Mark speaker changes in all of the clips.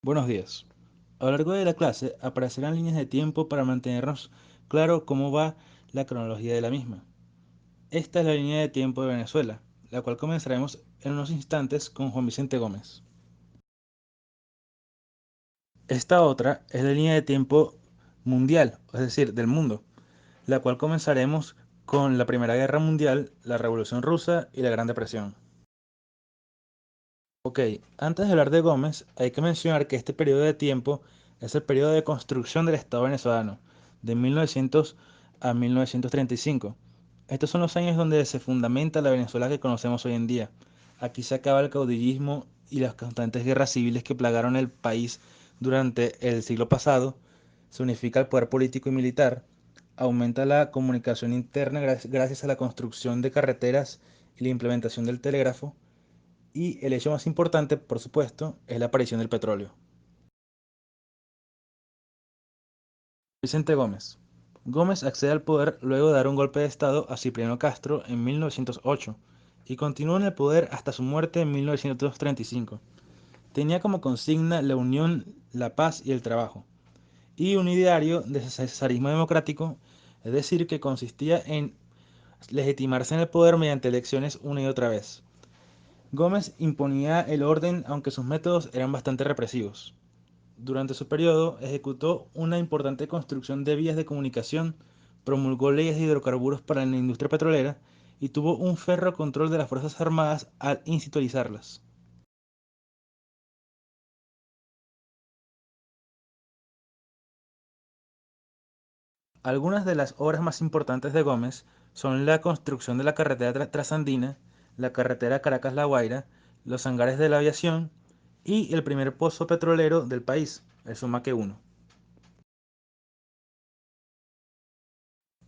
Speaker 1: Buenos días. A lo largo de la clase aparecerán líneas de tiempo para mantenernos claro cómo va la cronología de la misma. Esta es la línea de tiempo de Venezuela, la cual comenzaremos en unos instantes con Juan Vicente Gómez. Esta otra es la línea de tiempo mundial, es decir, del mundo, la cual comenzaremos con la Primera Guerra Mundial, la Revolución Rusa y la Gran Depresión. Ok, antes de hablar de Gómez, hay que mencionar que este periodo de tiempo es el periodo de construcción del Estado venezolano, de 1900 a 1935. Estos son los años donde se fundamenta la Venezuela que conocemos hoy en día. Aquí se acaba el caudillismo y las constantes guerras civiles que plagaron el país durante el siglo pasado, se unifica el poder político y militar, aumenta la comunicación interna gracias a la construcción de carreteras y la implementación del telégrafo, y el hecho más importante, por supuesto, es la aparición del petróleo. Vicente Gómez. Gómez accede al poder luego de dar un golpe de estado a Cipriano Castro en 1908 y continuó en el poder hasta su muerte en 1935. Tenía como consigna la unión, la paz y el trabajo, y un ideario de cesarismo democrático, es decir, que consistía en legitimarse en el poder mediante elecciones una y otra vez. Gómez imponía el orden aunque sus métodos eran bastante represivos. Durante su periodo, ejecutó una importante construcción de vías de comunicación, promulgó leyes de hidrocarburos para la industria petrolera y tuvo un férreo control de las Fuerzas Armadas al institucionalizarlas. Algunas de las obras más importantes de Gómez son la construcción de la carretera trasandina, la carretera Caracas-La Guaira, los hangares de la aviación y el primer pozo petrolero del país, el Sumaque 1.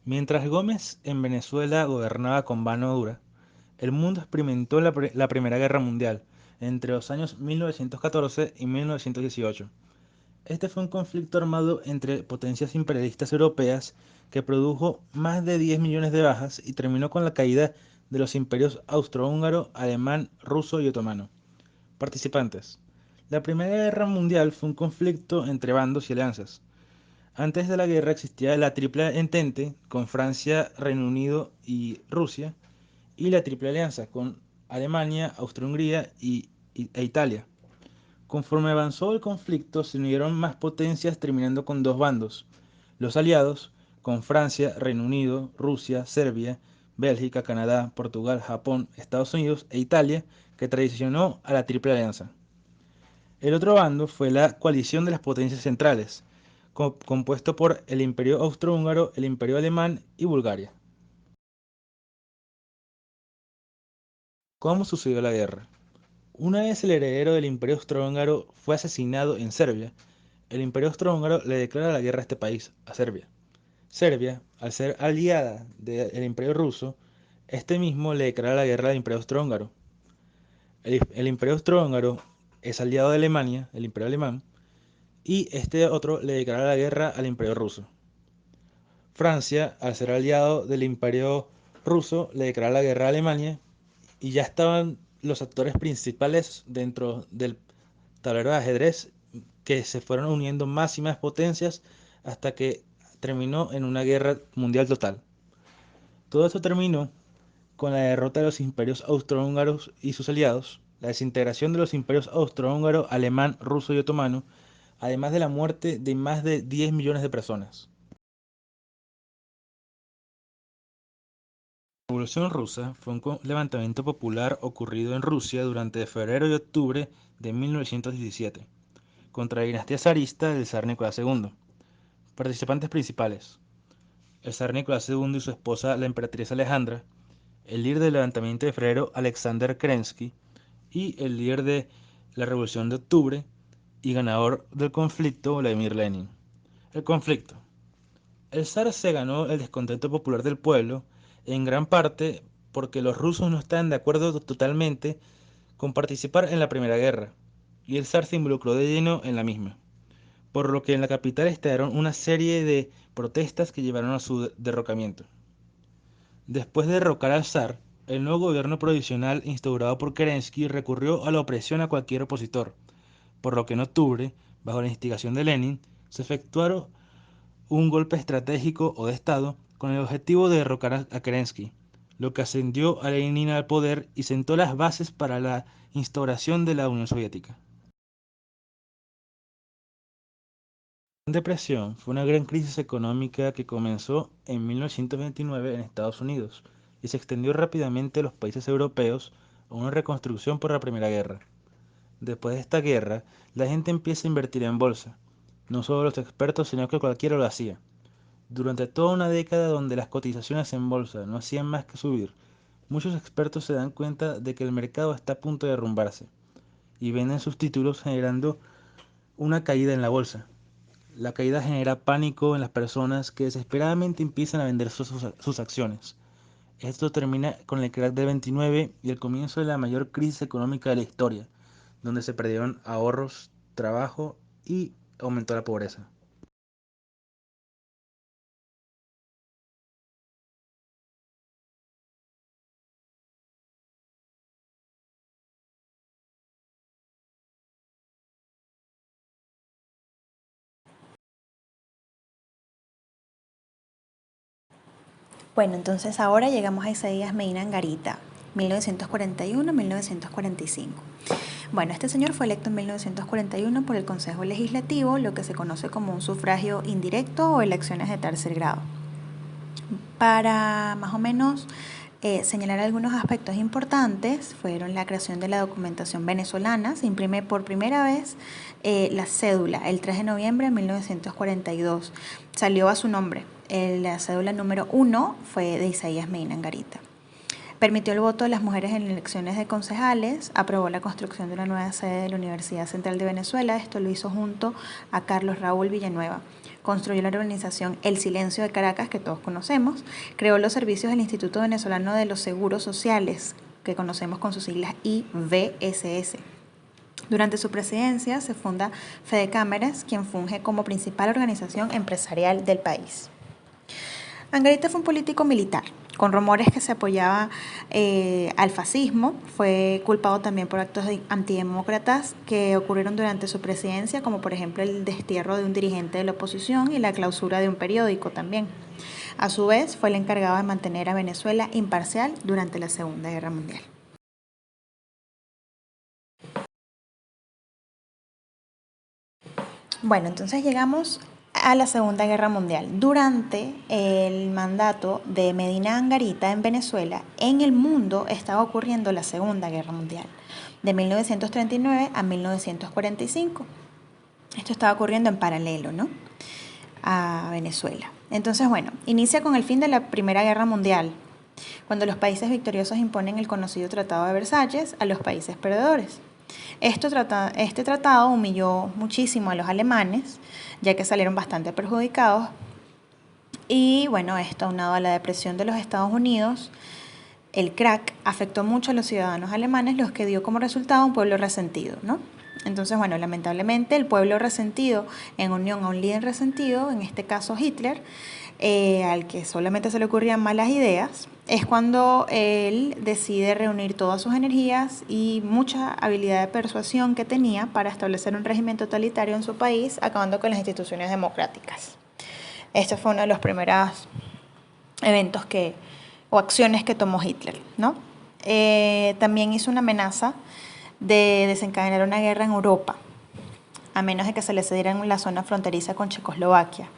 Speaker 1: Mientras Gómez en Venezuela gobernaba con mano dura, el mundo experimentó la Primera Guerra Mundial entre los años 1914 y 1918. Este fue un conflicto armado entre potencias imperialistas europeas que produjo más de 10 millones de bajas y terminó con la caída de los imperios austrohúngaro, alemán, ruso y otomano. Participantes. La Primera Guerra Mundial fue un conflicto entre bandos y alianzas. Antes de la guerra existía la Triple Entente con Francia, Reino Unido y Rusia, y la Triple Alianza con Alemania, Austria-Hungría e Italia. Conforme avanzó el conflicto, se unieron más potencias terminando con dos bandos: los aliados, con Francia, Reino Unido, Rusia, Serbia, Bélgica, Canadá, Portugal, Japón, Estados Unidos e Italia, que traicionó a la Triple Alianza. El otro bando fue la coalición de las potencias centrales, compuesto por el Imperio Austrohúngaro, el Imperio Alemán y Bulgaria. ¿Cómo sucedió la guerra? Una vez el heredero del Imperio Austrohúngaro fue asesinado en Serbia, el Imperio Austrohúngaro le declara la guerra a este país, a Serbia. Serbia, al ser aliada del Imperio Ruso, este mismo le declara la guerra al Imperio Austrohúngaro. El Imperio Austrohúngaro es aliado de Alemania, el Imperio Alemán, y este otro le declara la guerra al Imperio Ruso. Francia, al ser aliado del Imperio Ruso, le declara la guerra a Alemania y ya estaban los actores principales dentro del tablero de ajedrez que se fueron uniendo más y más potencias hasta que terminó en una guerra mundial total. Todo esto terminó con la derrota de los imperios austrohúngaros y sus aliados, la desintegración de los imperios austrohúngaro, alemán, ruso y otomano, además de la muerte de más de 10 millones de personas. La Revolución Rusa fue un levantamiento popular ocurrido en Rusia durante febrero y octubre de 1917 contra la dinastía zarista del zar Nicolás II. Participantes principales: el zar Nicolás II y su esposa la emperatriz Alejandra, el líder del levantamiento de febrero Alexander Kerensky y el líder de la Revolución de Octubre y ganador del conflicto Vladimir Lenin. El conflicto. El zar se ganó el descontento popular del pueblo, en gran parte porque los rusos no estaban de acuerdo totalmente con participar en la Primera Guerra, y el zar se involucró de lleno en la misma, por lo que en la capital estallaron una serie de protestas que llevaron a su derrocamiento. Después de derrocar al zar, el nuevo gobierno provisional instaurado por Kerensky recurrió a la opresión a cualquier opositor, por lo que en octubre Bajo la instigación de Lenin, se efectuaron un golpe estratégico o de Estado con el objetivo de derrocar a Kerensky, lo que ascendió a Lenin al poder y sentó las bases para la instauración de la Unión Soviética. La Gran Depresión fue una gran crisis económica que comenzó en 1929 en Estados Unidos y se extendió rápidamente a los países europeos a una reconstrucción por la Primera Guerra. Después de esta guerra, la gente empieza a invertir en bolsa. No solo los expertos, sino que cualquiera lo hacía. Durante toda una década donde las cotizaciones en bolsa no hacían más que subir, muchos expertos se dan cuenta de que el mercado está a punto de derrumbarse y venden sus títulos generando una caída en la bolsa. La caída genera pánico en las personas que desesperadamente empiezan a vender sus acciones. Esto termina con el crack del 29 y el comienzo de la mayor crisis económica de la historia, donde se perdieron ahorros, trabajo y aumentó la pobreza.
Speaker 2: Bueno, entonces ahora llegamos a Isaías Medina Angarita, 1941-1945. Bueno, este señor fue electo en 1941 por el Consejo Legislativo, lo que se conoce como un sufragio indirecto o elecciones de tercer grado. Para más o menos señalar algunos aspectos importantes, fueron la creación de la documentación venezolana. Se imprime por primera vez la cédula el 3 de noviembre de 1942. Salió a su nombre. La cédula número 1 fue de Isaías Medina Angarita. Permitió el voto de las mujeres en elecciones de concejales, aprobó la construcción de una nueva sede de la Universidad Central de Venezuela, esto lo hizo junto a Carlos Raúl Villanueva. Construyó la organización El Silencio de Caracas, que todos conocemos, creó los servicios del Instituto Venezolano de los Seguros Sociales, que conocemos con sus siglas IVSS. Durante su presidencia se funda Fede Cámaras, quien funge como principal organización empresarial del país. Angarita fue un político militar, con rumores que se apoyaba al fascismo. Fue culpado también por actos antidemócratas que ocurrieron durante su presidencia, como por ejemplo el destierro de un dirigente de la oposición y la clausura de un periódico también. A su vez, fue el encargado de mantener a Venezuela imparcial durante la Segunda Guerra Mundial. Bueno, entonces llegamos a la Segunda Guerra Mundial. Durante el mandato de Medina Angarita en Venezuela, en el mundo estaba ocurriendo la Segunda Guerra Mundial, de 1939 a 1945. Esto estaba ocurriendo en paralelo, ¿no?, a Venezuela. Entonces, bueno, inicia con el fin de la Primera Guerra Mundial, cuando los países victoriosos imponen el conocido Tratado de Versalles a los países perdedores. Este tratado humilló muchísimo a los alemanes, ya que salieron bastante perjudicados. Y bueno, esto aunado a la depresión de los Estados Unidos, el crack afectó mucho a los ciudadanos alemanes, los que dio como resultado un pueblo resentido, ¿no? Entonces, bueno, lamentablemente el pueblo resentido, en unión a un líder resentido, en este caso Hitler, al que solamente se le ocurrían malas ideas, es cuando él decide reunir todas sus energías y mucha habilidad de persuasión que tenía para establecer un régimen totalitario en su país, acabando con las instituciones democráticas. Este fue uno de los primeros eventos o acciones que tomó Hitler, ¿no? También hizo una amenaza de desencadenar una guerra en Europa, a menos de que se le cediera en la zona fronteriza con Checoslovaquia.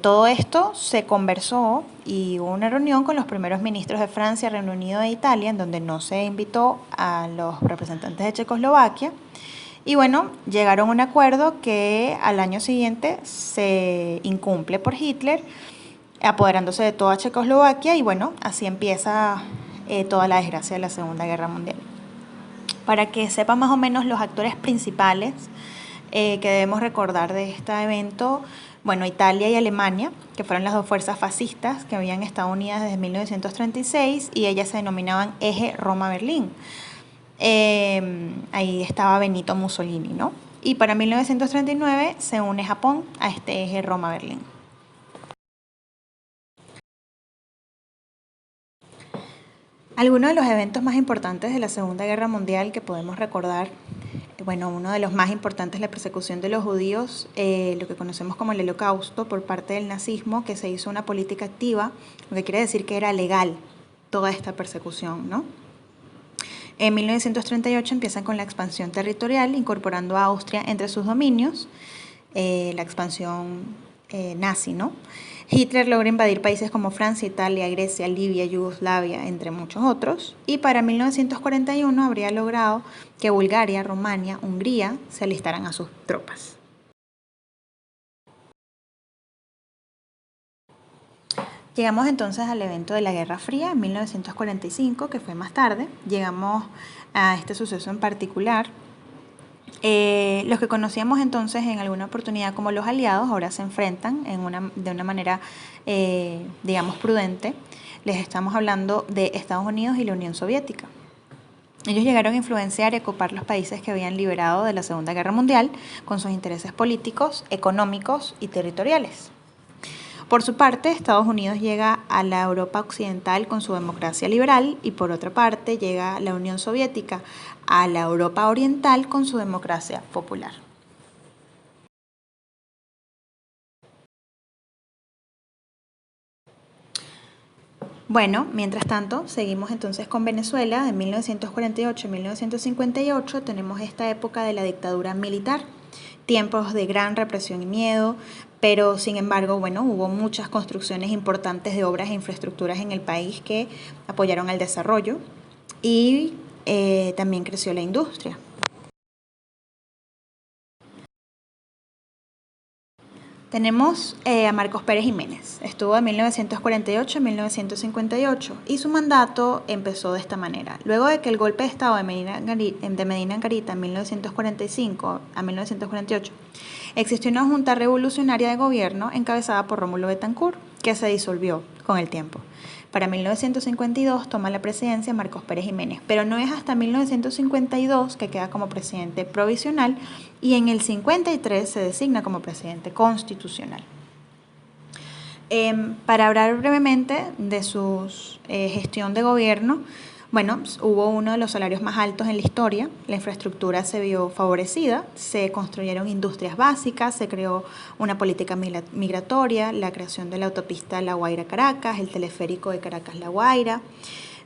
Speaker 2: Todo esto se conversó y hubo una reunión con los primeros ministros de Francia, Reino Unido e Italia, en donde no se invitó a los representantes de Checoslovaquia. Y bueno, llegaron a un acuerdo que al año siguiente se incumple por Hitler, apoderándose de toda Checoslovaquia, y bueno, así empieza toda la desgracia de la Segunda Guerra Mundial. Para que sepan más o menos los actores principales que debemos recordar de este evento, bueno, Italia y Alemania, que fueron las dos fuerzas fascistas que habían estado unidas desde 1936 y ellas se denominaban Eje Roma-Berlín. Ahí estaba Benito Mussolini, ¿no? Y para 1939 se une Japón a este Eje Roma-Berlín. Algunos de los eventos más importantes de la Segunda Guerra Mundial que podemos recordar, bueno, uno de los más importantes, la persecución de los judíos, lo que conocemos como el Holocausto por parte del nazismo, que se hizo una política activa, lo que quiere decir que era legal toda esta persecución, ¿no? En 1938 empiezan con la expansión territorial, incorporando a Austria entre sus dominios, la expansión nazi, ¿no? Hitler logra invadir países como Francia, Italia, Grecia, Libia, Yugoslavia, entre muchos otros, y para 1941 habría logrado que Bulgaria, Rumania, Hungría se alistaran a sus tropas. Llegamos entonces al evento de la Guerra Fría en 1945, que fue más tarde. Llegamos a este suceso en particular. Los que conocíamos entonces en alguna oportunidad como los aliados ahora se enfrentan de una manera, digamos, prudente. Les estamos hablando de Estados Unidos y la Unión Soviética. Ellos llegaron a influenciar y ocupar los países que habían liberado de la Segunda Guerra Mundial con sus intereses políticos, económicos y territoriales. Por su parte, Estados Unidos llega a la Europa occidental con su democracia liberal y por otra parte llega la Unión Soviética a la Europa oriental con su democracia popular. Bueno, mientras tanto, seguimos entonces con Venezuela. De 1948 a 1958 tenemos esta época de la dictadura militar, tiempos de gran represión y miedo, pero sin embargo, bueno, hubo muchas construcciones importantes de obras e infraestructuras en el país que apoyaron al desarrollo y también creció la industria. Tenemos a Marcos Pérez Jiménez. Estuvo de 1948 a 1958 y su mandato empezó de esta manera. Luego de que el golpe de Estado de Medina Angarita en 1945 a 1948, existió una junta revolucionaria de gobierno encabezada por Rómulo Betancourt, que se disolvió con el tiempo. Para 1952 toma la presidencia Marcos Pérez Jiménez, pero no es hasta 1952 que queda como presidente provisional y en el 53 se designa como presidente constitucional. Para hablar brevemente de su gestión de gobierno, bueno, hubo uno de los salarios más altos en la historia, la infraestructura se vio favorecida, se construyeron industrias básicas, se creó una política migratoria, la creación de la autopista La Guaira-Caracas, el teleférico de Caracas-La Guaira,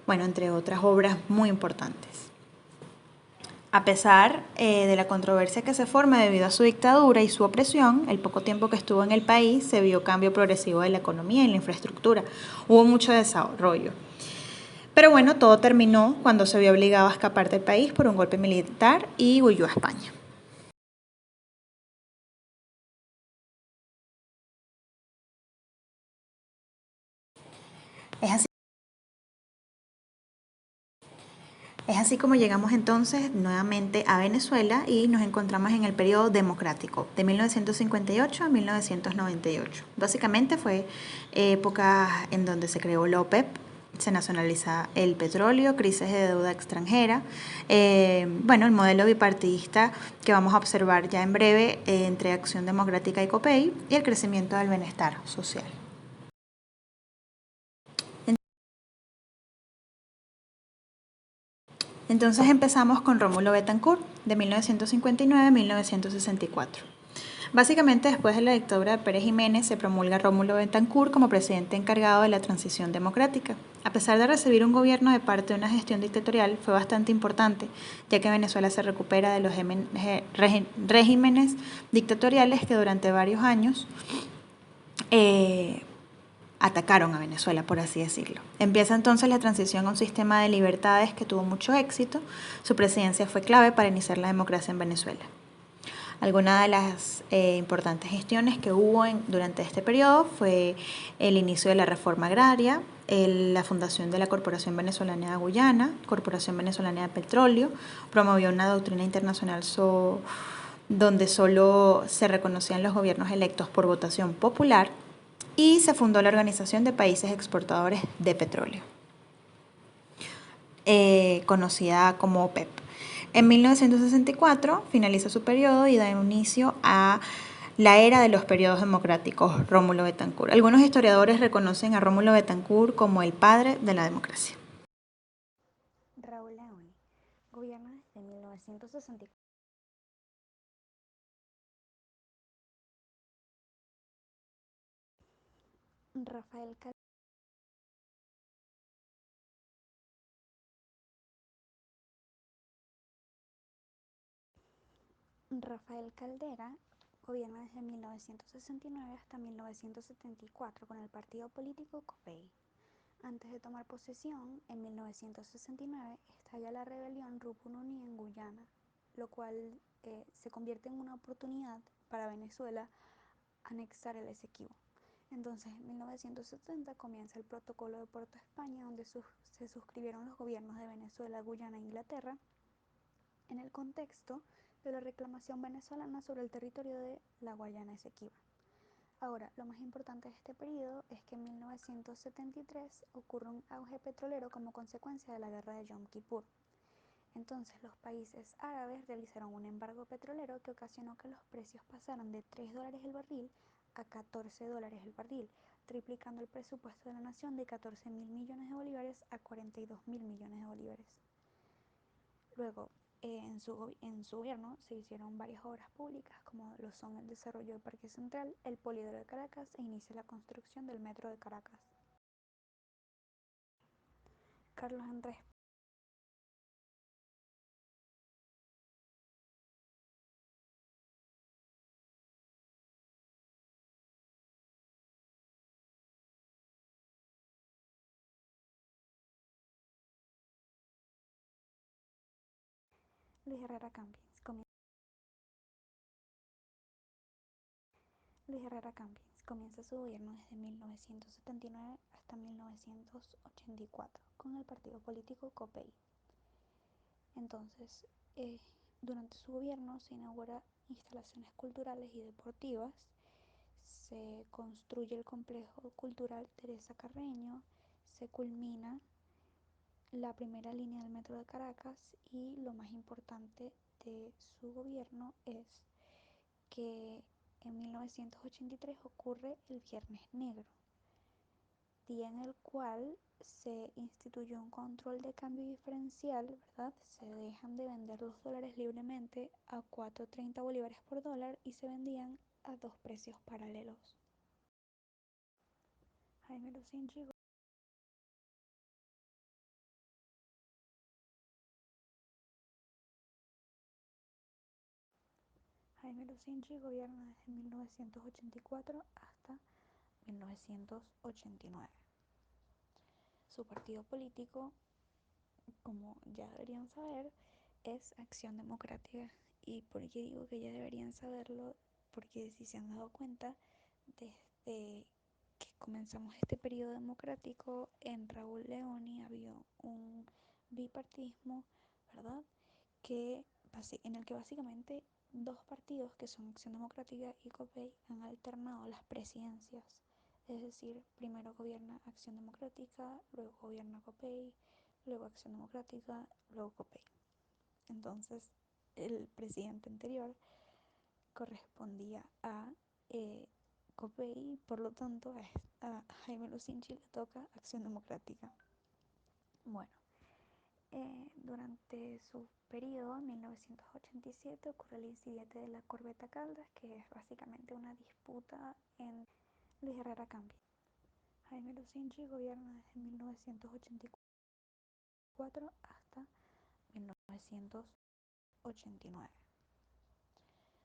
Speaker 2: bueno, entre otras obras muy importantes. A pesar de la controversia que se forma debido a su dictadura y su opresión, el poco tiempo que estuvo en el país se vio cambio progresivo de la economía y la infraestructura. Hubo mucho desarrollo. Pero bueno, todo terminó cuando se vio obligado a escapar del país por un golpe militar y huyó a España. Es así como llegamos entonces nuevamente a Venezuela y nos encontramos en el periodo democrático, de 1958 a 1998. Básicamente fue época en donde se creó la OPEP, se nacionaliza el petróleo, crisis de deuda extranjera, bueno, el modelo bipartidista que vamos a observar ya en breve entre Acción Democrática y COPEI y el crecimiento del bienestar social. Entonces empezamos con Rómulo Betancourt, de 1959 a 1964. Básicamente, después de la dictadura de Pérez Jiménez, se promulga Rómulo Betancourt como presidente encargado de la transición democrática. A pesar de recibir un gobierno de parte de una gestión dictatorial, fue bastante importante, ya que Venezuela se recupera de los regímenes dictatoriales que durante varios años atacaron a Venezuela, por así decirlo. Empieza entonces la transición a un sistema de libertades que tuvo mucho éxito. Su presidencia fue clave para iniciar la democracia en Venezuela. Algunas de las importantes gestiones que hubo durante este periodo fue el inicio de la reforma agraria, la fundación de la Corporación Venezolana de Guyana, Corporación Venezolana de Petróleo, promovió una doctrina internacional donde solo se reconocían los gobiernos electos por votación popular y se fundó la Organización de Países Exportadores de Petróleo, conocida como OPEP. En 1964 finaliza su periodo y da inicio a la era de los periodos democráticos, Rómulo Betancourt. Algunos historiadores reconocen a Rómulo Betancourt como el padre de la democracia.
Speaker 3: Raúl León gobierna desde 1964. Rafael, Rafael Caldera gobierna desde 1969 hasta 1974 con el partido político COPEI. Antes de tomar posesión, en 1969 estalla la rebelión Rupununi en Guyana, lo cual se convierte en una oportunidad para Venezuela anexar el Esequibo. Entonces, en 1970 comienza el Protocolo de Puerto España, donde se suscribieron los gobiernos de Venezuela, Guyana e Inglaterra, en el contexto de la reclamación venezolana sobre el territorio de la Guayana Esequiba. Ahora, lo más importante de este periodo es que en 1973 ocurre un auge petrolero como consecuencia de la guerra de Yom Kippur. Entonces, los países árabes realizaron un embargo petrolero que ocasionó que los precios pasaran de $3 el barril a $14 el barril, triplicando el presupuesto de la nación de 14.000 millones de bolívares a 42.000 millones de bolívares. Luego, en su gobierno se hicieron varias obras públicas, como lo son el desarrollo del Parque Central, el Poliedro de Caracas e inicia la construcción del Metro de Caracas. Carlos Andrés Luis Herrera Campins comienza su gobierno desde 1979 hasta 1984 con el partido político COPEI. Entonces, eh, durante su gobierno se inaugura instalaciones culturales y deportivas, se construye el complejo cultural Teresa Carreño, se culmina la primera línea del metro de Caracas y lo más importante de su gobierno es que en 1983 ocurre el Viernes Negro, día en el cual se instituyó un control de cambio diferencial, ¿verdad? Se dejan de vender los dólares libremente a 4.30 bolívares por dólar y se vendían a dos precios paralelos. Jaime Lucinchi Jaime Lucinchi gobierna desde 1984 hasta 1989. Su partido político, como ya deberían saber, es Acción Democrática. ¿Y por qué digo que ya deberían saberlo? Porque si se han dado cuenta, desde que comenzamos este periodo democrático, en Raúl Leoni había un bipartidismo, ¿verdad? Que, en el que básicamente dos partidos, que son Acción Democrática y COPEI, han alternado las presidencias. Es decir, primero gobierna Acción Democrática, luego gobierna COPEI, luego Acción Democrática, luego COPEI. Entonces, el presidente anterior correspondía a COPEI, por lo tanto a Jaime Lucinchi le toca Acción Democrática. Bueno, durante su periodo, en 1987, ocurre el incidente de la corbeta Caldas, que es básicamente una disputa en Luis Herrera Campi. Jaime Lucinchi gobierna desde 1984 hasta 1989.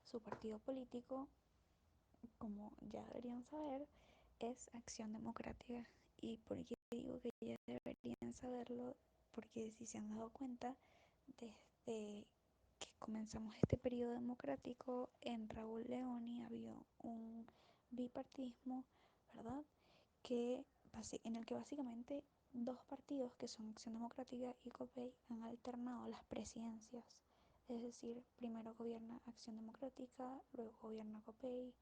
Speaker 3: Su partido político, como ya deberían saber, es Acción Democrática. ¿Y por qué digo que ya deberían saberlo? Porque si se han dado cuenta, desde que comenzamos este periodo democrático, en Raúl Leoni había un bipartidismo, ¿verdad? Que, en el que básicamente dos partidos, que son Acción Democrática y COPEI, han alternado las presidencias. Es decir, primero gobierna Acción Democrática, luego gobierna COPEI,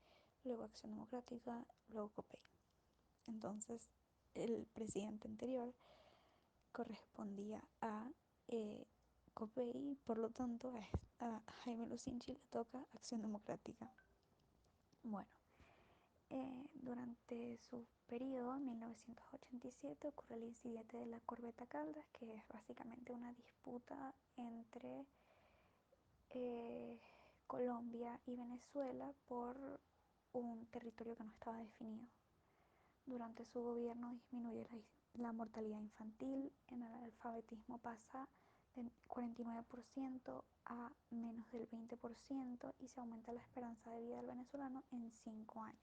Speaker 3: luego Acción Democrática, luego COPEI. Entonces, el presidente anterior correspondía a COPEI, por lo tanto a Jaime Lucinchi le toca Acción Democrática. Bueno, durante su periodo, en 1987, ocurre el incidente de la corbeta Caldas, que es básicamente una disputa entre Colombia y Venezuela por un territorio que no estaba definido. Durante su gobierno disminuye la mortalidad infantil, el analfabetismo pasa del 49% a menos del 20% y se aumenta la esperanza de vida del venezolano en 5 años.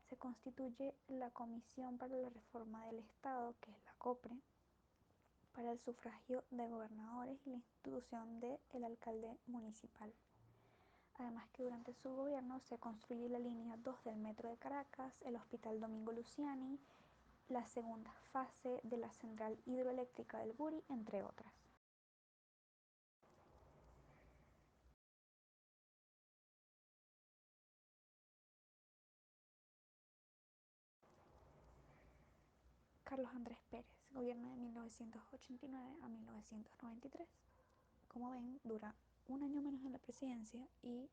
Speaker 3: Se constituye la Comisión para la Reforma del Estado, que es la COPRE, para el sufragio de gobernadores y la institución del alcalde municipal. Además que durante su gobierno se construye la línea 2 del metro de Caracas, el Hospital Domingo Luciani, la segunda fase de la central hidroeléctrica del Guri, entre otras. Carlos Andrés Pérez, gobierno de 1989 a 1993. Como ven, dura un año menos en la presidencia y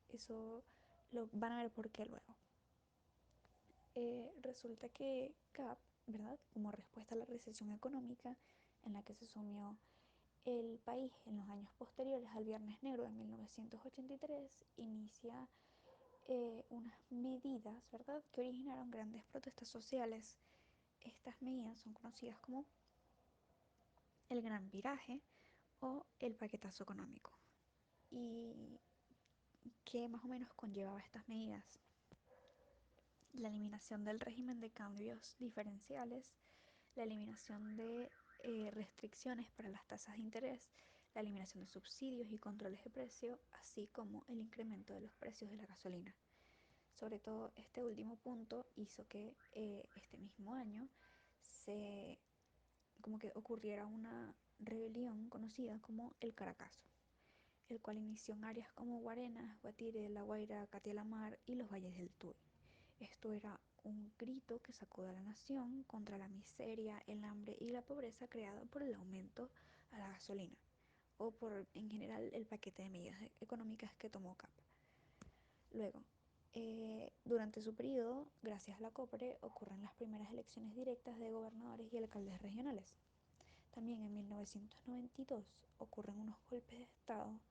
Speaker 3: eso lo van a ver por qué luego. Resulta que CAP, ¿verdad? Como respuesta a la recesión económica en la que se sumió el país en los años posteriores al Viernes Negro de 1983, inicia unas medidas, ¿verdad?, que originaron grandes protestas sociales. Estas medidas son conocidas como el Gran Viraje o el paquetazo económico. ¿Y qué más o menos conllevaba estas medidas? La eliminación del régimen de cambios diferenciales, la eliminación de restricciones para las tasas de interés, la eliminación de subsidios y controles de precio, así como el incremento de los precios de la gasolina. Sobre todo este último punto hizo que este mismo año se como que ocurriera una rebelión conocida como el Caracazo, el cual inició en áreas como Guarenas, Guatire, La Guaira, Catialamar y los valles del Tuy. Esto era un grito que sacó a la nación contra la miseria, el hambre y la pobreza creada por el aumento a la gasolina o por en general el paquete de medidas económicas que tomó CAP. Luego, durante su periodo, gracias a la COPRE, ocurren las primeras elecciones directas de gobernadores y alcaldes regionales. También en 1992 ocurren unos golpes de Estado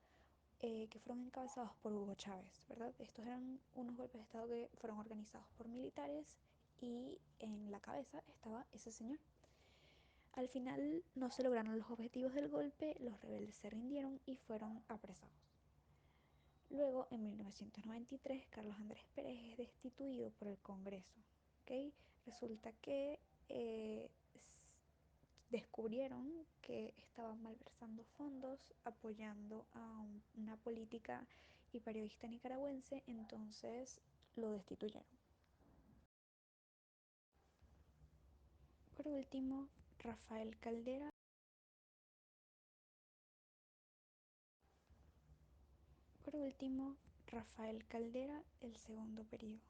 Speaker 3: que fueron encabezados por Hugo Chávez, ¿verdad? Estos eran unos golpes de Estado que fueron organizados por militares y en la cabeza estaba ese señor. Al final no se lograron los objetivos del golpe, los rebeldes se rindieron y fueron apresados. Luego, en 1993, Carlos Andrés Pérez es destituido por el Congreso. ¿Okay? Resulta que descubrieron que estaban malversando fondos apoyando a una política y periodista nicaragüense, entonces lo destituyeron. Por último, Rafael Caldera. Por último, Rafael Caldera, el segundo periodo,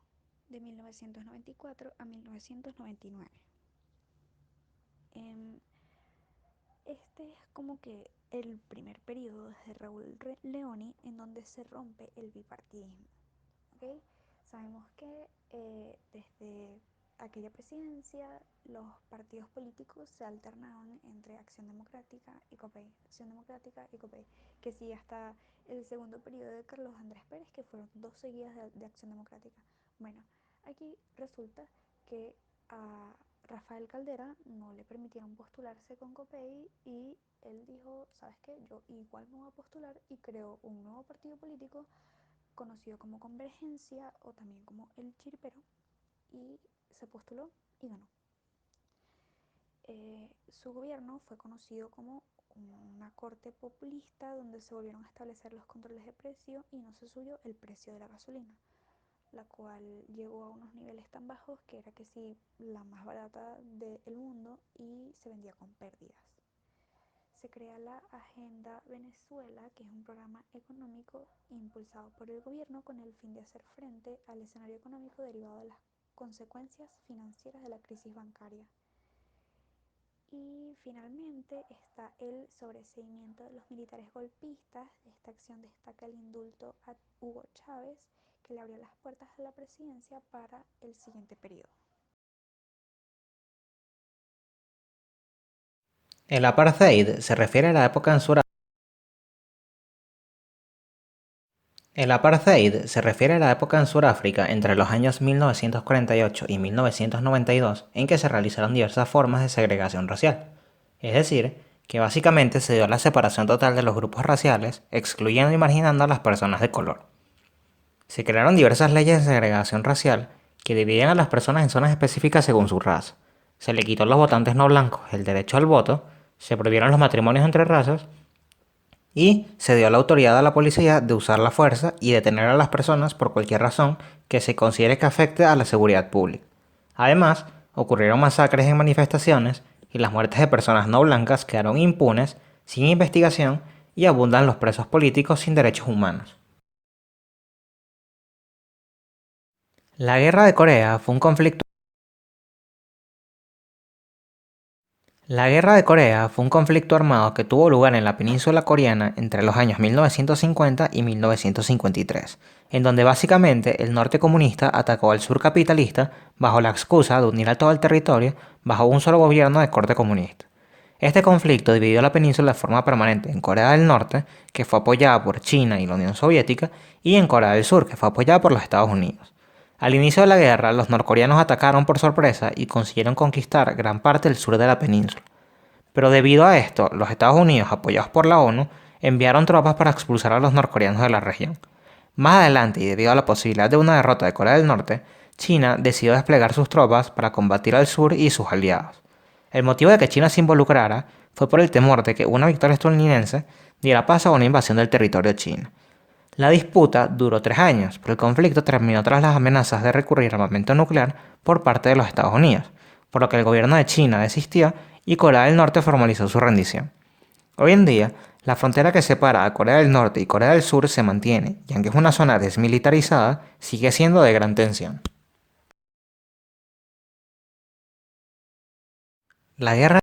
Speaker 3: de 1994 a 1999. Este es como que el primer periodo desde Raúl Leoni en donde se rompe el bipartidismo. ¿Okay? Sabemos que desde aquella presidencia los partidos políticos se alternaban entre Acción Democrática y COPEI, Acción Democrática y COPEI, que sí hasta el segundo periodo de Carlos Andrés Pérez, que fueron 2 seguidas de Acción Democrática. Bueno, aquí resulta que a Rafael Caldera no le permitieron postularse con COPEI y él dijo, ¿sabes qué? Yo igual me voy a postular y creó un nuevo partido político conocido como Convergencia o también como El Chiripero, y se postuló y ganó. Su gobierno fue conocido como una corte populista donde se volvieron a establecer los controles de precio y no se subió el precio de la gasolina, la cual llegó a unos niveles tan bajos que era que sí la más barata del mundo y se vendía con pérdidas. Se crea la Agenda Venezuela, que es un programa económico impulsado por el gobierno con el fin de hacer frente al escenario económico derivado de las consecuencias financieras de la crisis bancaria. Y finalmente está el sobreseimiento de los militares golpistas. Esta acción destaca el indulto a Hugo Chávez, que le abrió las puertas a la presidencia para el siguiente periodo.
Speaker 4: El apartheid se refiere a la época en El apartheid se refiere a la época en Sudáfrica entre los años 1948 y 1992 en que se realizaron diversas formas de segregación racial. Es decir, que básicamente se dio la separación total de los grupos raciales, excluyendo y marginando a las personas de color. Se crearon diversas leyes de segregación racial que dividían a las personas en zonas específicas según su raza. Se le quitó a los votantes no blancos el derecho al voto, se prohibieron los matrimonios entre razas y se dio la autoridad a la policía de usar la fuerza y detener a las personas por cualquier razón que se considere que afecte a la seguridad pública. Además, ocurrieron masacres en manifestaciones y las muertes de personas no blancas quedaron impunes, sin investigación, y abundan los presos políticos sin derechos humanos. La Guerra de Corea fue un conflicto La Guerra de Corea fue un conflicto armado que tuvo lugar en la península coreana entre los años 1950 y 1953, en donde básicamente el norte comunista atacó al sur capitalista bajo la excusa de unir a todo el territorio bajo un solo gobierno de corte comunista. Este conflicto dividió la península de forma permanente en Corea del Norte, que fue apoyada por China y la Unión Soviética, y en Corea del Sur, que fue apoyada por los Estados Unidos. Al inicio de la guerra, los norcoreanos atacaron por sorpresa y consiguieron conquistar gran parte del sur de la península. Pero debido a esto, los Estados Unidos, apoyados por la ONU, enviaron tropas para expulsar a los norcoreanos de la región. Más adelante, y debido a la posibilidad de una derrota de Corea del Norte, China decidió desplegar sus tropas para combatir al sur y sus aliados. El motivo de que China se involucrara fue por el temor de que una victoria estadounidense diera paso a una invasión del territorio chino. La disputa duró 3 años, pero el conflicto terminó tras las amenazas de recurrir al armamento nuclear por parte de los Estados Unidos, por lo que el gobierno de China desistió y Corea del Norte formalizó su rendición. Hoy en día, la frontera que separa a Corea del Norte y Corea del Sur se mantiene, y aunque es una zona desmilitarizada, sigue siendo de gran tensión. La guerra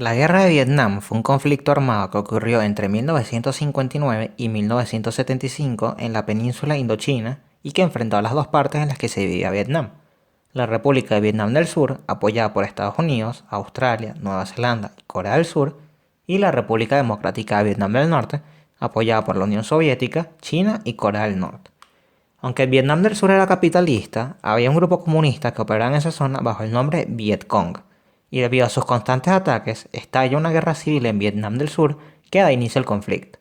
Speaker 4: La Guerra de Vietnam fue un conflicto armado que ocurrió entre 1959 y 1975 en la península Indochina y que enfrentó a las dos partes en las que se dividía Vietnam. La República de Vietnam del Sur, apoyada por Estados Unidos, Australia, Nueva Zelanda y Corea del Sur, y la República Democrática de Vietnam del Norte, apoyada por la Unión Soviética, China y Corea del Norte. Aunque el Vietnam del Sur era capitalista, había un grupo comunista que operaba en esa zona bajo el nombre Viet Cong, y debido a sus constantes ataques, estalla una guerra civil en Vietnam del Sur que da inicio al conflicto.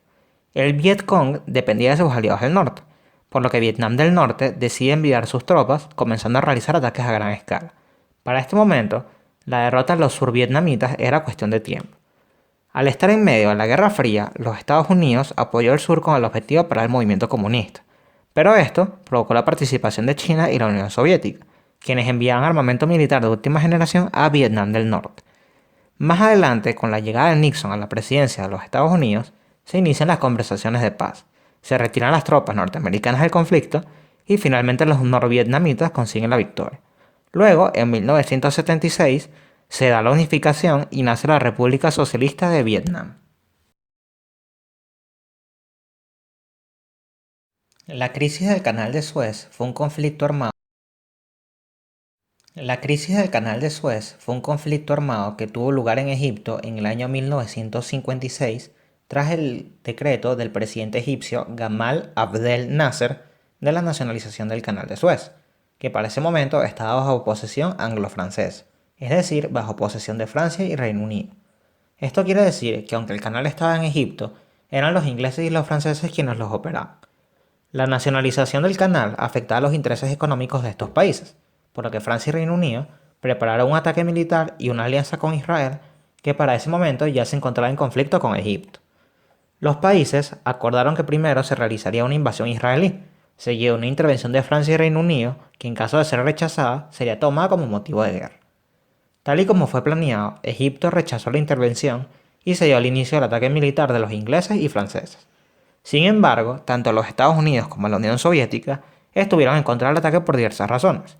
Speaker 4: El Viet Cong dependía de sus aliados del norte, por lo que Vietnam del Norte decide enviar sus tropas, comenzando a realizar ataques a gran escala. Para este momento, la derrota de los survietnamitas era cuestión de tiempo. Al estar en medio de la Guerra Fría, los Estados Unidos apoyó al sur con el objetivo de parar el movimiento comunista, pero esto provocó la participación de China y la Unión Soviética, quienes enviaban armamento militar de última generación a Vietnam del Norte. Más adelante, con la llegada de Nixon a la presidencia de los Estados Unidos, se inician las conversaciones de paz, se retiran las tropas norteamericanas del conflicto y finalmente los norvietnamitas consiguen la victoria. Luego, en 1976, se da la unificación y nace la República Socialista de Vietnam. La crisis del Canal de Suez fue un conflicto armado. La crisis del Canal de Suez fue un conflicto armado que tuvo lugar en Egipto en el año 1956 tras el decreto del presidente egipcio Gamal Abdel Nasser de la nacionalización del Canal de Suez, que para ese momento estaba bajo posesión anglo-francesa, es decir, bajo posesión de Francia y Reino Unido. Esto quiere decir que aunque el canal estaba en Egipto, eran los ingleses y los franceses quienes los operaban. La nacionalización del canal afectaba a los intereses económicos de estos países, por lo que Francia y Reino Unido prepararon un ataque militar y una alianza con Israel que para ese momento ya se encontraba en conflicto con Egipto. Los países acordaron que primero se realizaría una invasión israelí, seguida de una intervención de Francia y Reino Unido que en caso de ser rechazada sería tomada como motivo de guerra. Tal y como fue planeado, Egipto rechazó la intervención y se dio al inicio del ataque militar de los ingleses y franceses. Sin embargo, tanto los Estados Unidos como la Unión Soviética estuvieron en contra del ataque por diversas razones.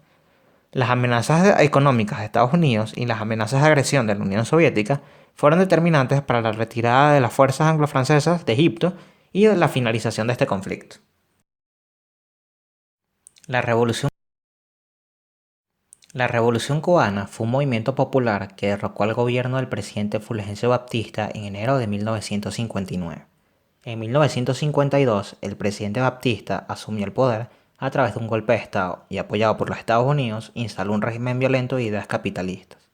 Speaker 4: Las amenazas económicas de Estados Unidos y las amenazas de agresión de la Unión Soviética fueron determinantes para la retirada de las fuerzas anglo-francesas de Egipto y la finalización de este conflicto. La revolución La Revolución cubana fue un movimiento popular que derrocó al gobierno del presidente Fulgencio Batista en enero de 1959. En 1952, el presidente Batista asumió el poder a través de un golpe de Estado y, apoyado por los Estados Unidos, instaló un régimen violento de ideas capitalistas.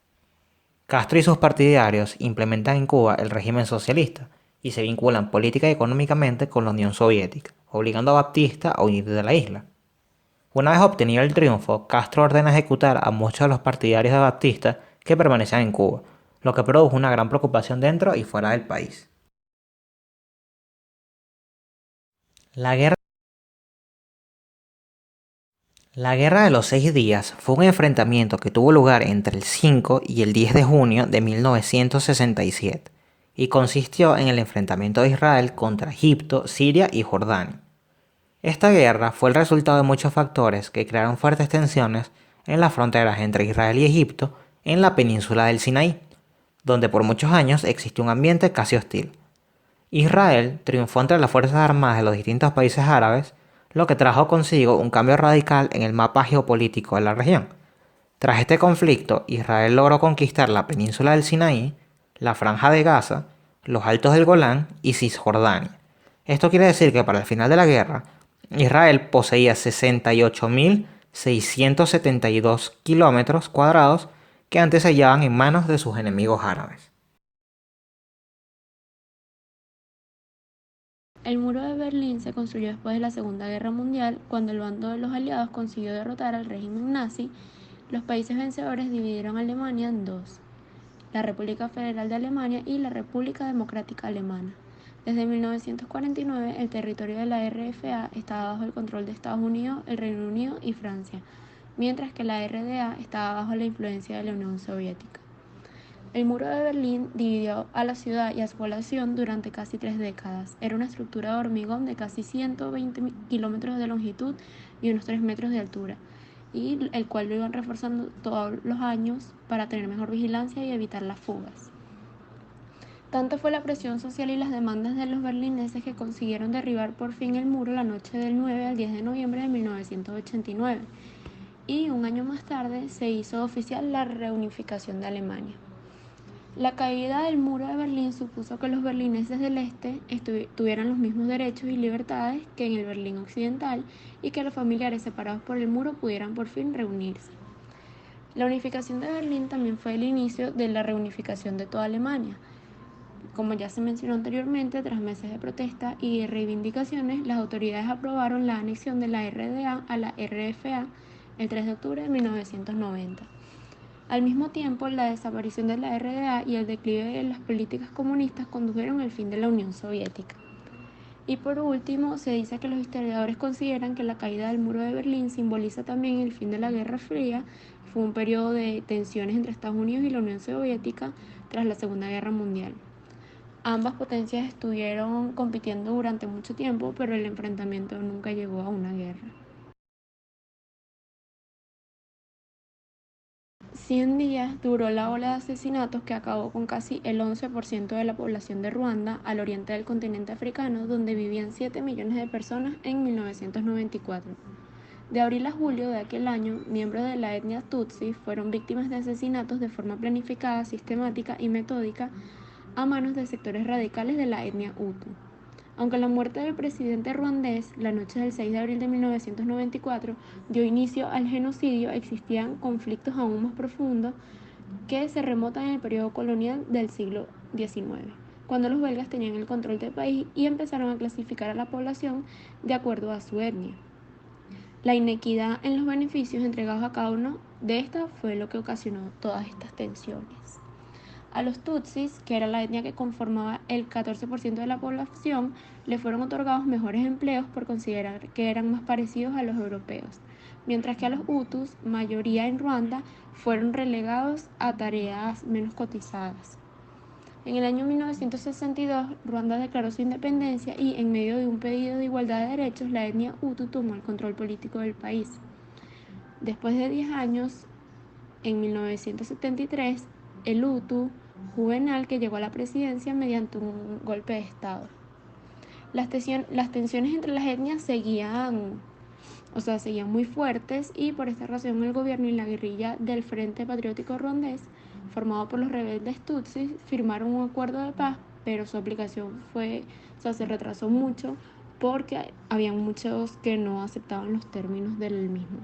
Speaker 4: Castro y sus partidarios implementan en Cuba el régimen socialista y se vinculan política y económicamente con la Unión Soviética, obligando a Batista a huir de la isla. Una vez obtenido el triunfo, Castro ordena ejecutar a muchos de los partidarios de Batista que permanecían en Cuba, lo que produjo una gran preocupación dentro y fuera del país. La guerra La Guerra de los 6 días fue un enfrentamiento que tuvo lugar entre el 5 y el 10 de junio de 1967 y consistió en el enfrentamiento de Israel contra Egipto, Siria y Jordania. Esta guerra fue el resultado de muchos factores que crearon fuertes tensiones en las fronteras entre Israel y Egipto en la península del Sinaí, donde por muchos años existió un ambiente casi hostil. Israel triunfó entre las fuerzas armadas de los distintos países árabes, lo que trajo consigo un cambio radical en el mapa geopolítico de la región. Tras este conflicto, Israel logró conquistar la península del Sinaí, la Franja de Gaza, los Altos del Golán y Cisjordania. Esto quiere decir que para el final de la guerra, Israel poseía 68.672 kilómetros cuadrados que antes se hallaban en manos de sus enemigos árabes.
Speaker 5: El muro de Berlín se construyó después de la Segunda Guerra Mundial, cuando el bando de los aliados consiguió derrotar al régimen nazi. Los países vencedores dividieron a Alemania en dos: la República Federal de Alemania y la República Democrática Alemana. Desde 1949, el territorio de la RFA estaba bajo el control de Estados Unidos, el Reino Unido y Francia, mientras que la RDA estaba bajo la influencia de la Unión Soviética. El muro de Berlín dividió a la ciudad y a su población durante casi 3 décadas. Era una estructura de hormigón de casi 120 kilómetros de longitud y unos 3 metros de altura, y el cual lo iban reforzando todos los años para tener mejor vigilancia y evitar las fugas. Tanto fue la presión social y las demandas de los berlineses que consiguieron derribar por fin el muro la noche del 9 al 10 de noviembre de 1989, y un año más tarde se hizo oficial la reunificación de Alemania. La caída del muro de Berlín supuso que los berlineses del este tuvieran los mismos derechos y libertades que en el Berlín occidental, y que los familiares separados por el muro pudieran por fin reunirse. La unificación de Berlín también fue el inicio de la reunificación de toda Alemania. Como ya se mencionó anteriormente, tras meses de protesta y reivindicaciones, las autoridades aprobaron la anexión de la RDA a la RFA el 3 de octubre de 1990. Al mismo tiempo, la desaparición de la RDA y el declive de las políticas comunistas condujeron al fin de la Unión Soviética. Y por último, se dice que los historiadores consideran que la caída del muro de Berlín simboliza también el fin de la Guerra Fría. Fue un periodo de tensiones entre Estados Unidos y la Unión Soviética tras la Segunda Guerra Mundial. Ambas potencias estuvieron compitiendo durante mucho tiempo, pero el enfrentamiento nunca llegó a una guerra. 100 días duró la ola de asesinatos que acabó con casi el 11% de la población de Ruanda, al oriente del continente africano, donde vivían 7 millones de personas en 1994. De abril a julio de aquel año, miembros de la etnia Tutsi fueron víctimas de asesinatos de forma planificada, sistemática y metódica a manos de sectores radicales de la etnia Hutu. Aunque la muerte del presidente ruandés la noche del 6 de abril de 1994 dio inicio al genocidio, existían conflictos aún más profundos que se remontan en el periodo colonial del siglo XIX, cuando los belgas tenían el control del país y empezaron a clasificar a la población de acuerdo a su etnia. La inequidad en los beneficios entregados a cada uno de estas fue lo que ocasionó todas estas tensiones. A los Tutsis, que era la etnia que conformaba el 14% de la población, le fueron otorgados mejores empleos por considerar que eran más parecidos a los europeos, mientras que a los Hutus, mayoría en Ruanda, fueron relegados a tareas menos cotizadas. En el año 1962, Ruanda declaró su independencia y, en medio de un pedido de igualdad de derechos, la etnia Hutu tomó el control político del país. Después de 10 años, en 1973, el Hutu Juvenal, que llegó a la presidencia mediante un golpe de Estado. Las tensiones entre las etnias seguían O sea, seguían muy fuertes y por esta razón el gobierno y la guerrilla del Frente Patriótico Rwandés, formado por los rebeldes Tutsis, firmaron un acuerdo de paz, pero su aplicación se retrasó mucho porque había muchos que no aceptaban los términos del mismo.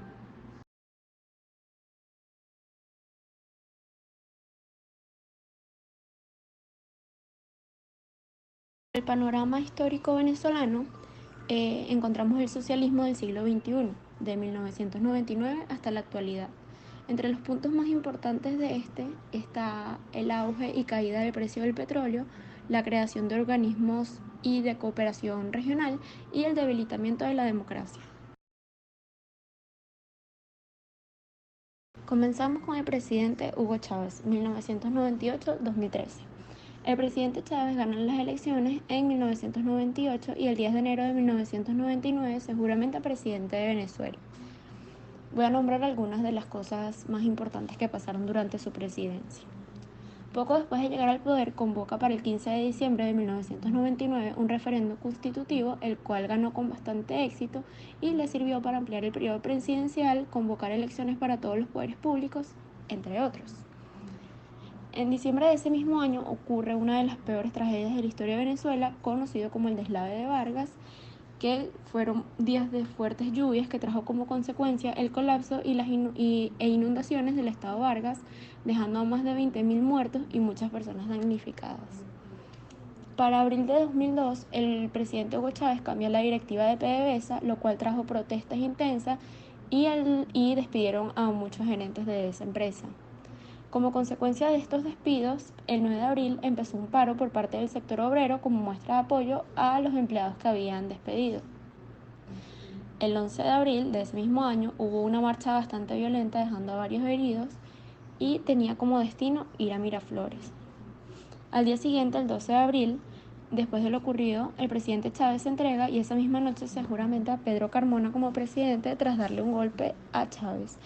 Speaker 5: En el panorama histórico venezolano encontramos el socialismo del siglo XXI, de 1999 hasta la actualidad. Entre los puntos más importantes de este está el auge y caída del precio del petróleo, la creación de organismos y de cooperación regional y el debilitamiento de la democracia. Comenzamos con el presidente Hugo Chávez, 1998-2013. El presidente Chávez ganó las elecciones en 1998 y el 10 de enero de 1999 se juramenta presidente de Venezuela. Voy a nombrar algunas de las cosas más importantes que pasaron durante su presidencia. Poco después de llegar al poder, convoca para el 15 de diciembre de 1999 un referendo constitutivo, el cual ganó con bastante éxito y le sirvió para ampliar el periodo presidencial, convocar elecciones para todos los poderes públicos, entre otros. En diciembre de ese mismo año ocurre una de las peores tragedias de la historia de Venezuela, conocido como el deslave de Vargas, que fueron días de fuertes lluvias que trajo como consecuencia el colapso e inundaciones del estado Vargas, dejando a más de 20.000 muertos y muchas personas damnificadas. Para abril de 2002, el presidente Hugo Chávez cambió la directiva de PDVSA, lo cual trajo protestas intensas y despidieron a muchos gerentes de esa empresa. Como consecuencia de estos despidos, el 9 de abril empezó un paro por parte del sector obrero como muestra de apoyo a los empleados que habían despedido. El 11 de abril de ese mismo año hubo una marcha bastante violenta dejando a varios heridos y tenía como destino ir a Miraflores. Al día siguiente, el 12 de abril, después de lo ocurrido, el presidente Chávez se entrega y esa misma noche se juramenta a Pedro Carmona como presidente tras darle un golpe a Chávez.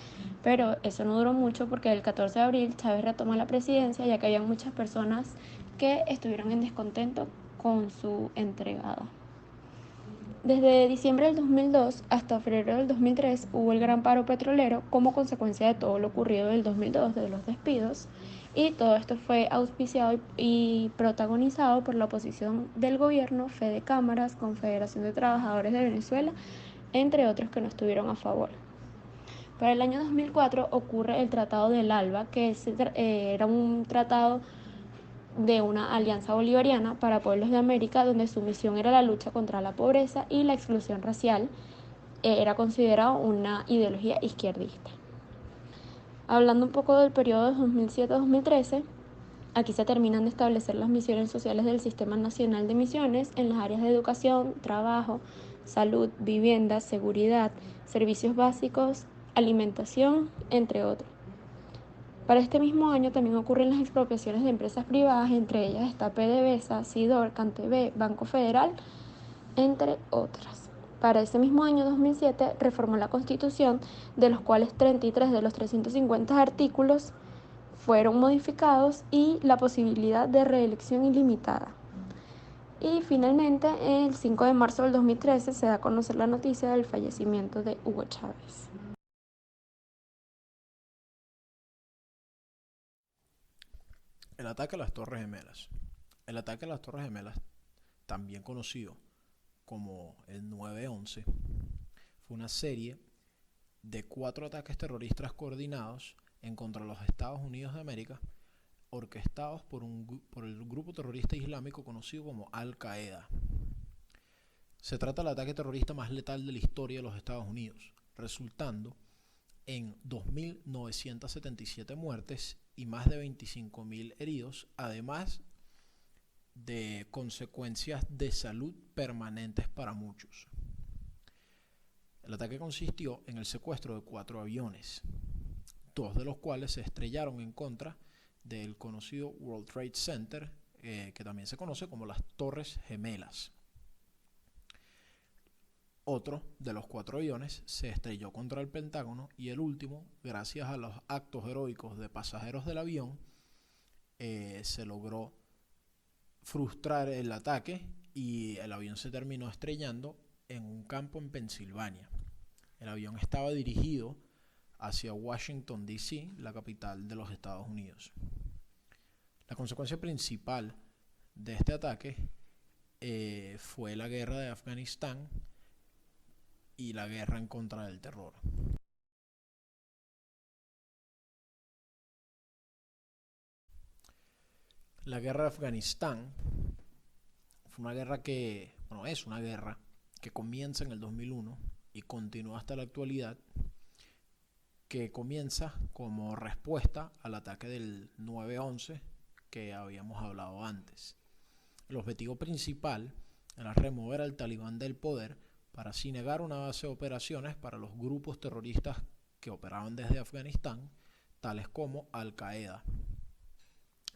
Speaker 5: Pero eso no duró mucho porque el 14 de abril Chávez retoma la presidencia ya que había muchas personas que estuvieron en descontento con su entregada. Desde diciembre del 2002 hasta febrero del 2003 hubo el gran paro petrolero como consecuencia de todo lo ocurrido del 2002, de los despidos, y todo esto fue auspiciado y protagonizado por la oposición del gobierno, Fede Cámaras, Confederación de Trabajadores de Venezuela, entre otros que no estuvieron a favor. Para el año 2004 ocurre el Tratado del ALBA, que era un tratado de una alianza bolivariana para pueblos de América, donde su misión era la lucha contra la pobreza y la exclusión racial. Era considerado una ideología izquierdista. Hablando un poco del periodo de 2007-2013, aquí se terminan de establecer las misiones sociales del Sistema Nacional de Misiones en las áreas de educación, trabajo, salud, vivienda, seguridad, servicios básicos, alimentación, entre otros. Para este mismo año también ocurren las expropiaciones de empresas privadas, entre ellas está PDVSA, Sidor, Cantv, Banco Federal, entre otras. Para ese mismo año 2007 reformó la Constitución, de los cuales 33 de los 350 artículos fueron modificados y la posibilidad de reelección ilimitada. Y finalmente, el 5 de marzo del 2013 se da a conocer la noticia del fallecimiento de Hugo Chávez.
Speaker 6: El ataque a las Torres Gemelas. El ataque a las Torres Gemelas, también conocido como el 9/11, fue una serie de 4 ataques terroristas coordinados en contra de los Estados Unidos de América, orquestados por el grupo terrorista islámico conocido como Al-Qaeda. Se trata del ataque terrorista más letal de la historia de los Estados Unidos, resultando en 2.977 muertes y más de 25.000 heridos, además de consecuencias de salud permanentes para muchos. El ataque consistió en el secuestro de 4 aviones, 2 de los cuales se estrellaron en contra del conocido World Trade Center, que también se conoce como las Torres Gemelas. Otro de los 4 aviones se estrelló contra el Pentágono y el último, gracias a los actos heroicos de pasajeros del avión, se logró frustrar el ataque y el avión se terminó estrellando en un campo en Pensilvania. El avión estaba dirigido hacia Washington, D.C., la capital de los Estados Unidos. La consecuencia principal de este ataque fue la guerra de Afganistán y la guerra en contra del terror. La guerra de Afganistán fue una guerra es una guerra que comienza en el 2001 y continúa hasta la actualidad, que comienza como respuesta al ataque del 9/11 que habíamos hablado antes. El objetivo principal era remover al talibán del poder para así negar una base de operaciones para los grupos terroristas que operaban desde Afganistán, tales como Al-Qaeda.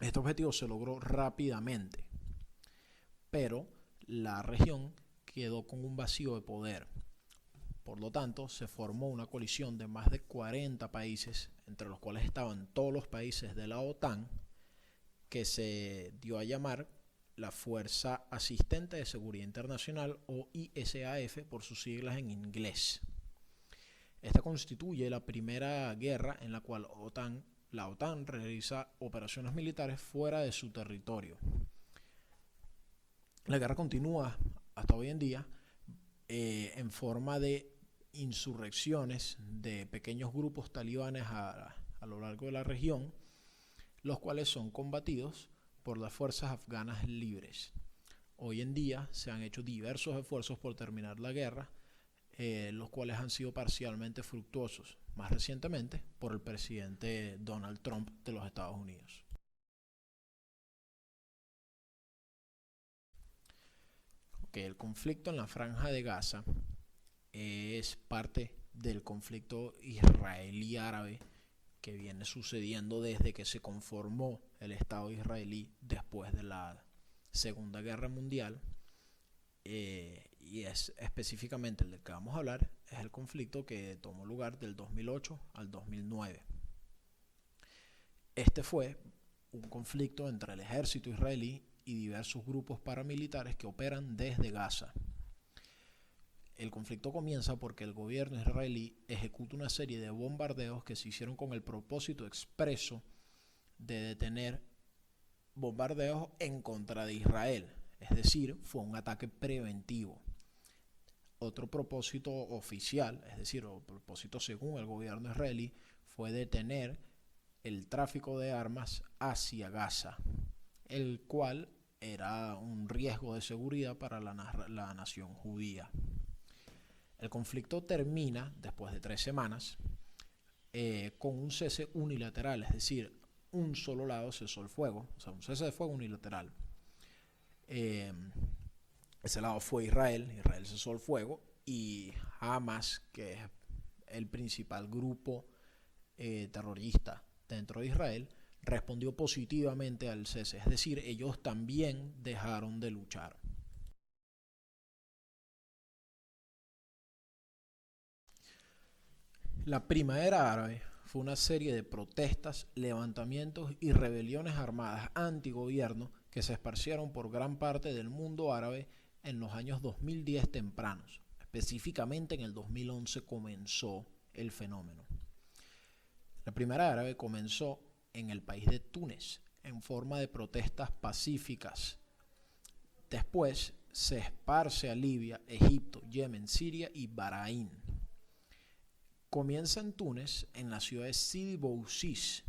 Speaker 6: Este objetivo se logró rápidamente, pero la región quedó con un vacío de poder. Por lo tanto, se formó una coalición de más de 40 países, entre los cuales estaban todos los países de la OTAN, que se dio a llamar la Fuerza Asistente de Seguridad Internacional, o ISAF por sus siglas en inglés. Esta constituye la primera guerra en la cual la OTAN realiza operaciones militares fuera de su territorio. La guerra continúa hasta hoy en día en forma de insurrecciones de pequeños grupos talibanes a lo largo de la región, los cuales son combatidos por las fuerzas afganas libres. Hoy en día se han hecho diversos esfuerzos por terminar la guerra, los cuales han sido parcialmente fructuosos, más recientemente por el presidente Donald Trump de los Estados Unidos. El conflicto en la Franja de Gaza es parte del conflicto israelí-árabe que viene sucediendo desde que se conformó el Estado israelí después de la Segunda Guerra Mundial, y es específicamente el del que vamos a hablar, es el conflicto que tomó lugar del 2008 al 2009. Este fue un conflicto entre el ejército israelí y diversos grupos paramilitares que operan desde Gaza. El conflicto comienza porque el gobierno israelí ejecuta una serie de bombardeos que se hicieron con el propósito expreso de detener bombardeos en contra de Israel. Es decir, fue un ataque preventivo. Otro propósito oficial, es decir, o propósito según el gobierno israelí, fue detener el tráfico de armas hacia Gaza, el cual era un riesgo de seguridad para la nación judía. El conflicto termina después de 3 semanas con un cese unilateral, es decir, un solo lado cesó el fuego, o sea, un cese de fuego unilateral. Ese lado fue Israel cesó el fuego, y Hamas, que es el principal grupo terrorista dentro de Israel, respondió positivamente al cese, es decir, ellos también dejaron de luchar. La Primavera Árabe fue una serie de protestas, levantamientos y rebeliones armadas antigobierno que se esparcieron por gran parte del mundo árabe en los años 2010 tempranos. Específicamente en el 2011 comenzó el fenómeno. La Primavera Árabe comenzó en el país de Túnez en forma de protestas pacíficas. Después se esparce a Libia, Egipto, Yemen, Siria y Bahrein. Comienza en Túnez, en la ciudad de Sidi Bouzid,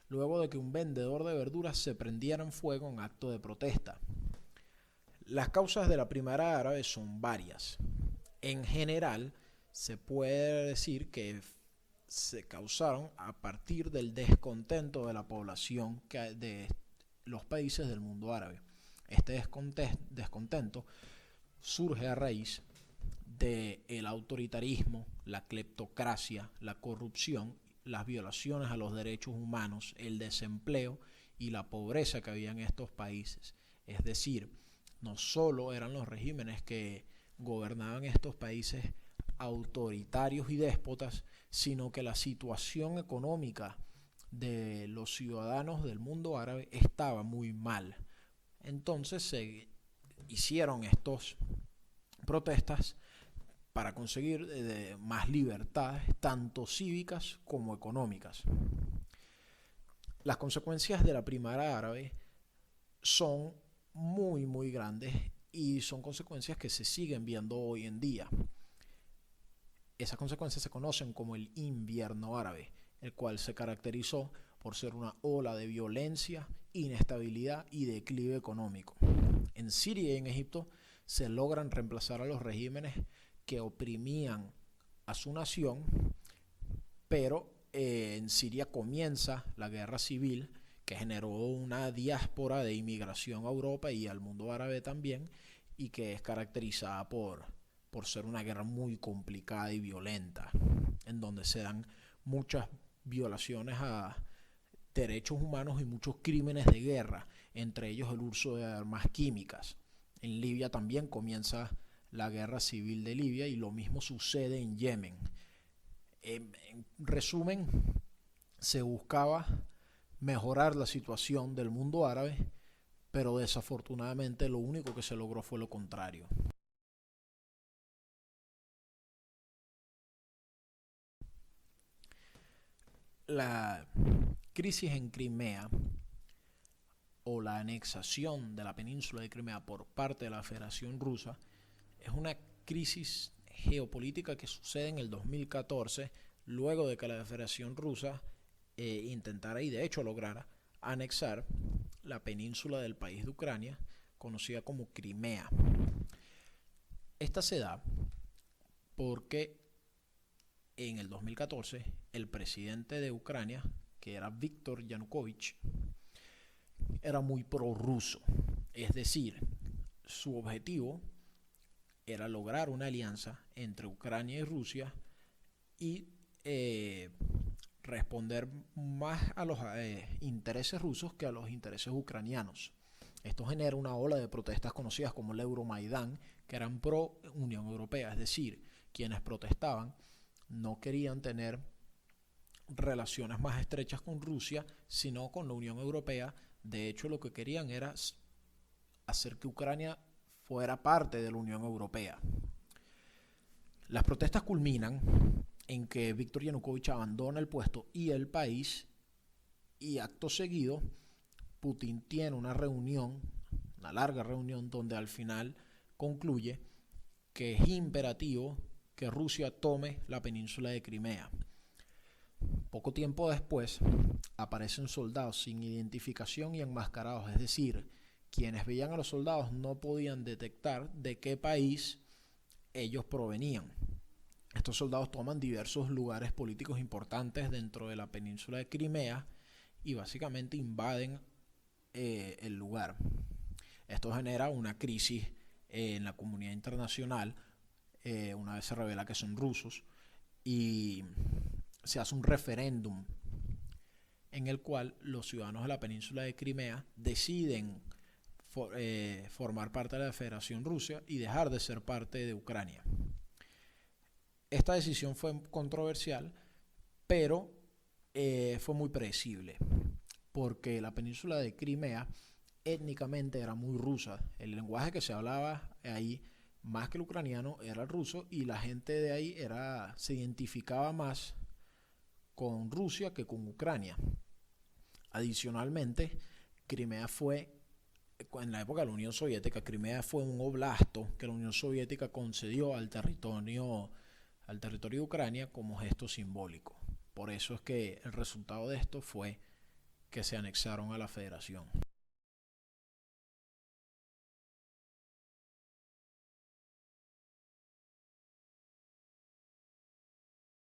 Speaker 6: luego de que un vendedor de verduras se prendiera en fuego en acto de protesta. Las causas de la Primavera Árabe son varias. En general, se puede decir que se causaron a partir del descontento de la población de los países del mundo árabe. Este descontento surge a raíz del autoritarismo, la cleptocracia, la corrupción, las violaciones a los derechos humanos, el desempleo y la pobreza que había en estos países. Es decir, no solo eran los regímenes que gobernaban estos países autoritarios y déspotas, sino que la situación económica de los ciudadanos del mundo árabe estaba muy mal. Entonces se hicieron estas protestas para conseguir más libertades, tanto cívicas como económicas. Las consecuencias de la primavera árabe son muy grandes y son consecuencias que se siguen viendo hoy en día. Esas consecuencias se conocen como el invierno árabe, el cual se caracterizó por ser una ola de violencia, inestabilidad y declive económico. En Siria y en Egipto se logran reemplazar a los regímenes que oprimían a su nación, pero en Siria comienza la guerra civil que generó una diáspora de inmigración a Europa y al mundo árabe también, y que es caracterizada por ser una guerra muy complicada y violenta, en donde se dan muchas violaciones a derechos humanos y muchos crímenes de guerra, entre ellos el uso de armas químicas. En Libia también comienza la guerra civil de Libia y lo mismo sucede en Yemen. En resumen, se buscaba mejorar la situación del mundo árabe, pero desafortunadamente lo único que se logró fue lo contrario. La crisis en Crimea o la anexación de la península de Crimea por parte de la Federación Rusa es una crisis geopolítica que sucede en el 2014, luego de que la Federación Rusa intentara y de hecho lograra anexar la península del país de Ucrania, conocida como Crimea. Esta se da porque en el 2014 el presidente de Ucrania, que era Viktor Yanukovych, era muy prorruso. Es decir, su objetivo era lograr una alianza entre Ucrania y Rusia y responder más a los intereses rusos que a los intereses ucranianos. Esto genera una ola de protestas conocidas como el Euromaidán, que eran pro Unión Europea, es decir, quienes protestaban no querían tener relaciones más estrechas con Rusia, sino con la Unión Europea. De hecho, lo que querían era hacer que Ucrania fuera parte de la Unión Europea. Las protestas culminan en que Viktor Yanukovych abandona el puesto y el país, y acto seguido Putin tiene una larga reunión, donde al final concluye que es imperativo que Rusia tome la península de Crimea. Poco tiempo después aparecen soldados sin identificación y enmascarados, es decir, quienes veían a los soldados no podían detectar de qué país ellos provenían. Estos soldados toman diversos lugares políticos importantes dentro de la península de Crimea y básicamente invaden el lugar. Esto genera una crisis en la comunidad internacional, una vez se revela que son rusos, y se hace un referéndum en el cual los ciudadanos de la península de Crimea deciden formar parte de la Federación Rusa y dejar de ser parte de Ucrania. Esta decisión fue controversial, pero fue muy predecible, porque la península de Crimea étnicamente era muy rusa. El lenguaje que se hablaba ahí, más que el ucraniano, era el ruso, y la gente de ahí se identificaba más con Rusia que con Ucrania. Adicionalmente, Crimea fue, en la época de la Unión Soviética, Crimea fue un oblasto que la Unión Soviética concedió al territorio de Ucrania como gesto simbólico. Por eso es que el resultado de esto fue que se anexaron a la federación.